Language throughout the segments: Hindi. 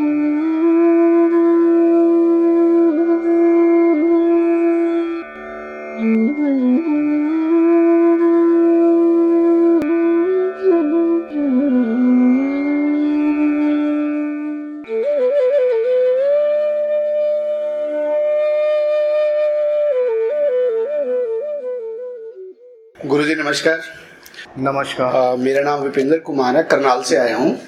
गुरुजी नमस्कार। नमस्कार। मेरा नाम विपिंदर कुमार है, करनाल से आया हूँ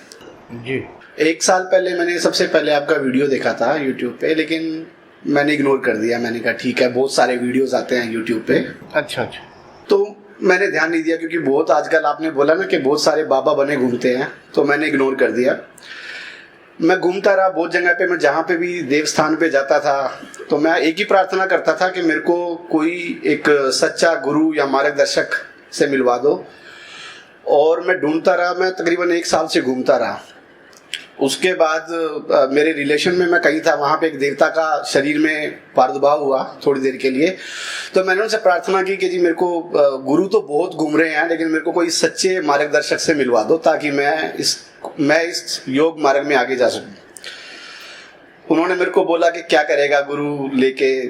जी। 1 साल पहले मैंने सबसे पहले आपका वीडियो देखा था यूट्यूब पे, लेकिन मैंने इग्नोर कर दिया। मैंने कहा ठीक है, बहुत सारे वीडियोस आते हैं यूट्यूब पे। अच्छा। तो मैंने ध्यान नहीं दिया, क्योंकि बहुत आजकल आपने बोला ना कि बहुत सारे बाबा बने घूमते हैं, तो मैंने इग्नोर कर दिया। मैं घूमता रहा बहुत जगह पे। मैं जहाँ पे भी देवस्थान पे जाता था तो मैं एक ही प्रार्थना करता था कि मेरे को कोई एक सच्चा गुरु या मार्गदर्शक से मिलवा दो। और मैं ढूंढता रहा। मैं तकरीबन 1 साल से घूमता रहा। उसके बाद मेरे रिलेशन में मैं कहीं था, वहाँ पे एक देवता का शरीर में प्रादुर्भाव हुआ थोड़ी देर के लिए। तो मैंने उनसे प्रार्थना की कि जी मेरे को गुरु तो बहुत घूम रहे हैं, लेकिन मेरे को कोई सच्चे मार्गदर्शक से मिलवा दो ताकि मैं इस योग मार्ग में आगे जा सकूं। उन्होंने मेरे को बोला कि क्या करेगा गुरु लेके,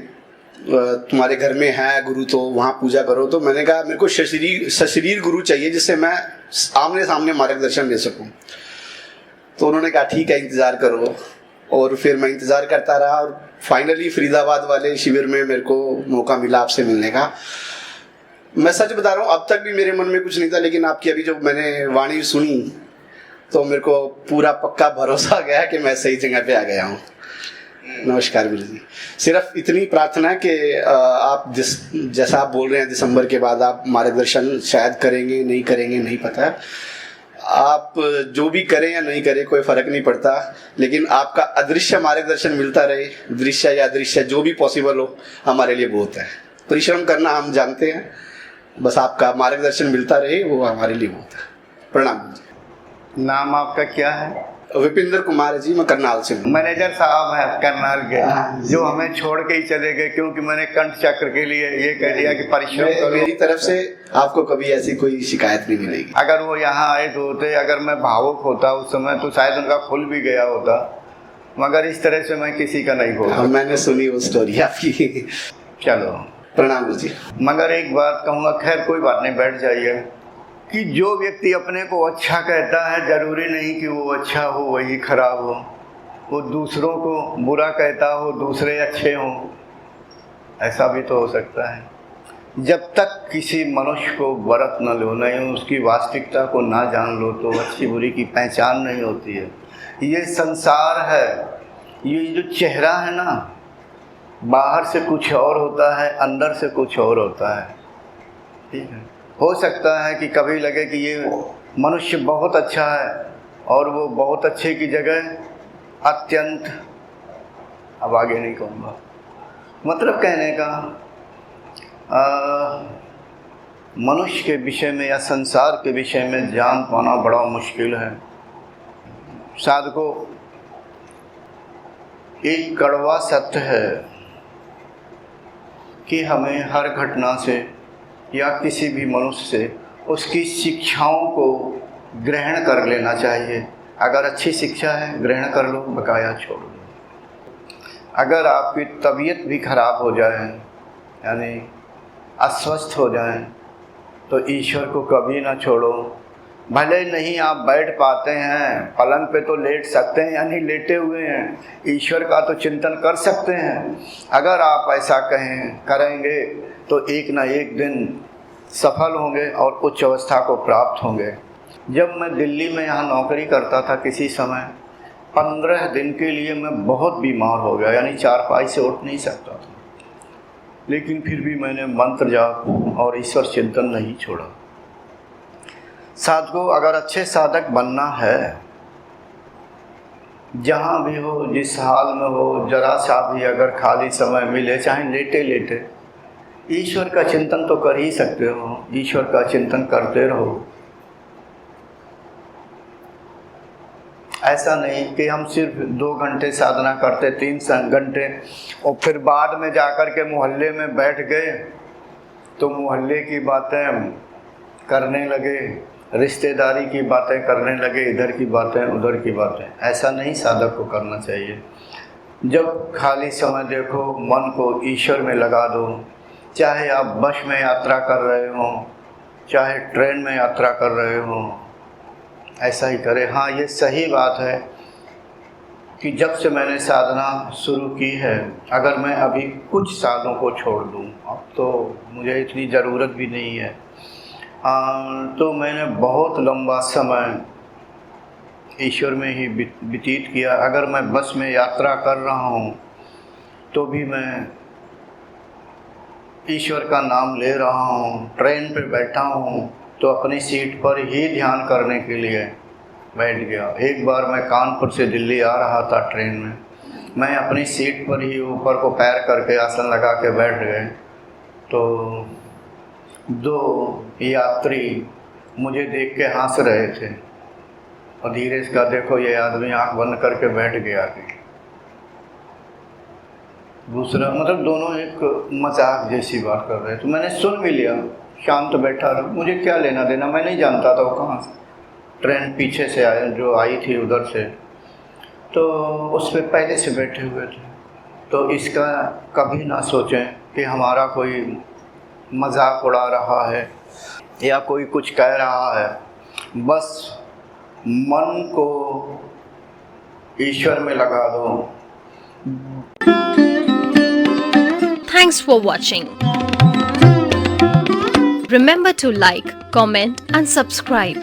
तुम्हारे घर में है गुरु तो वहाँ पूजा करो। तो मैंने कहा मेरे को सशरीर गुरु चाहिए जिससे मैं आमने सामने मार्गदर्शन ले सकूं। तो उन्होंने कहा ठीक है, इंतज़ार करो। और फिर मैं इंतज़ार करता रहा और फाइनली फरीदाबाद वाले शिविर में मेरे को मौका मिला आपसे मिलने का। मैं सच बता रहा हूँ, अब तक भी मेरे मन में कुछ नहीं था, लेकिन आपकी अभी जो मैंने वाणी सुनी तो मेरे को पूरा पक्का भरोसा आ गया कि मैं सही जगह पे आ गया हूँ। नमस्कार गुरु जी। सिर्फ इतनी प्रार्थना है कि आप जैसा आप बोल रहे हैं दिसंबर के बाद आप मार्गदर्शन शायद करेंगे, नहीं करेंगे नहीं पता। आप जो भी करें या नहीं करें कोई फर्क नहीं पड़ता, लेकिन आपका अदृश्य मार्गदर्शन मिलता रहे, दृश्य या अदृश्य जो भी पॉसिबल हो, हमारे लिए बहुत है। परिश्रम करना हम जानते हैं, बस आपका मार्गदर्शन मिलता रहे वो हमारे लिए बहुत है। प्रणाम। नाम आपका क्या है? विपिंदर कुमार जी, मैं करनाल से हूँ। मैनेजर साहब है करनाल के, जो हमें छोड़ के ही चले गए क्योंकि मैंने कंठ चक्र के लिए ये कह दिया कि परिश्रम करो। मेरी तरफ से आपको कभी ऐसी कोई शिकायत नहीं मिलेगी। अगर वो यहाँ आए तो होते, अगर मैं भावुक होता उस समय तो शायद उनका खुल भी गया होता, मगर इस तरह से मैं किसी का नहीं बोलता। मैंने सुनी वो स्टोरी आपकी। चलो प्रणाम जी। मगर एक बात कहूँगा, खैर कोई बात नहीं, बैठ जाइए। कि जो व्यक्ति अपने को अच्छा कहता है जरूरी नहीं कि वो अच्छा हो वही खराब हो। वो दूसरों को बुरा कहता हो दूसरे अच्छे हों, ऐसा भी तो हो सकता है। जब तक किसी मनुष्य को बरत न लो, नहीं उसकी वास्तविकता को ना जान लो, तो अच्छी बुरी की पहचान नहीं होती है। ये संसार है, ये जो चेहरा है ना, बाहर से कुछ और होता है, अंदर से कुछ और होता है। ठीक है, हो सकता है कि कभी लगे कि ये मनुष्य बहुत अच्छा है और वो बहुत अच्छे की जगह अत्यंत, अब आगे नहीं कहूँगा, मतलब कहने का मनुष्य के विषय में या संसार के विषय में जान पाना बड़ा मुश्किल है। साधको एक कड़वा सत्य है कि हमें हर घटना से या किसी भी मनुष्य से उसकी शिक्षाओं को ग्रहण कर लेना चाहिए। अगर अच्छी शिक्षा है ग्रहण कर लो, बकाया छोड़ दो। अगर आपकी तबीयत भी खराब हो जाए, यानी अस्वस्थ हो जाए, तो ईश्वर को कभी ना छोड़ो। भले नहीं आप बैठ पाते हैं, पलंग पे तो लेट सकते हैं, यानी लेटे हुए हैं, ईश्वर का तो चिंतन कर सकते हैं। अगर आप ऐसा करेंगे तो एक ना एक दिन सफल होंगे और उच्च अवस्था को प्राप्त होंगे। जब मैं दिल्ली में यहाँ नौकरी करता था, किसी समय 15 दिन के लिए मैं बहुत बीमार हो गया, यानी चारपाई से उठ नहीं सकता था, लेकिन फिर भी मैंने मंत्र जाप और ईश्वर चिंतन नहीं छोड़ा। साधकों, अगर अच्छे साधक बनना है, जहाँ भी हो, जिस हाल में हो, जरा सा भी अगर खाली समय मिले, चाहे लेटे लेटे ईश्वर का चिंतन तो कर ही सकते हो। ईश्वर का चिंतन करते रहो। ऐसा नहीं कि हम सिर्फ 2 घंटे साधना करते, 3 घंटे, और फिर बाद में जाकर के मोहल्ले में बैठ गए तो मोहल्ले की बातें करने लगे रिश्तेदारी की बातें करने लगे, इधर की बातें उधर की बातें। ऐसा नहीं साधक को करना चाहिए। जब खाली समय देखो, मन को ईश्वर में लगा दो। चाहे आप बस में यात्रा कर रहे हो, चाहे ट्रेन में यात्रा कर रहे हो, ऐसा ही करें। हाँ, ये सही बात है कि जब से मैंने साधना शुरू की है, अगर मैं अभी कुछ सालों को छोड़ दूँ, अब तो मुझे इतनी ज़रूरत भी नहीं है, तो मैंने बहुत लंबा समय ईश्वर में ही व्यतीत किया। अगर मैं बस में यात्रा कर रहा हूँ तो भी मैं ईश्वर का नाम ले रहा हूँ। ट्रेन पे बैठा हूँ तो अपनी सीट पर ही ध्यान करने के लिए बैठ गया। एक बार मैं कानपुर से दिल्ली आ रहा था ट्रेन में, मैं अपनी सीट पर ही ऊपर को पैर करके आसन लगा के बैठ गए, तो 2 यात्री मुझे देख के हंस रहे थे और धीरे से कहा, देखो ये आदमी आंख बंद करके बैठ गया। दूसरा मतलब दोनों एक मजाक जैसी बात कर रहे थे। तो मैंने सुन भी लिया, शांत बैठा रहा, मुझे क्या लेना देना, मैं नहीं जानता था वो कहाँ से। ट्रेन पीछे से जो आई थी उधर से, तो उस पर पहले से बैठे हुए थे। तो इसका कभी ना सोचें कि हमारा कोई मजाक उड़ा रहा है या कोई कुछ कह रहा है। बस मन को ईश्वर में लगा दो। Thanks for watching. Remember to like, comment and subscribe.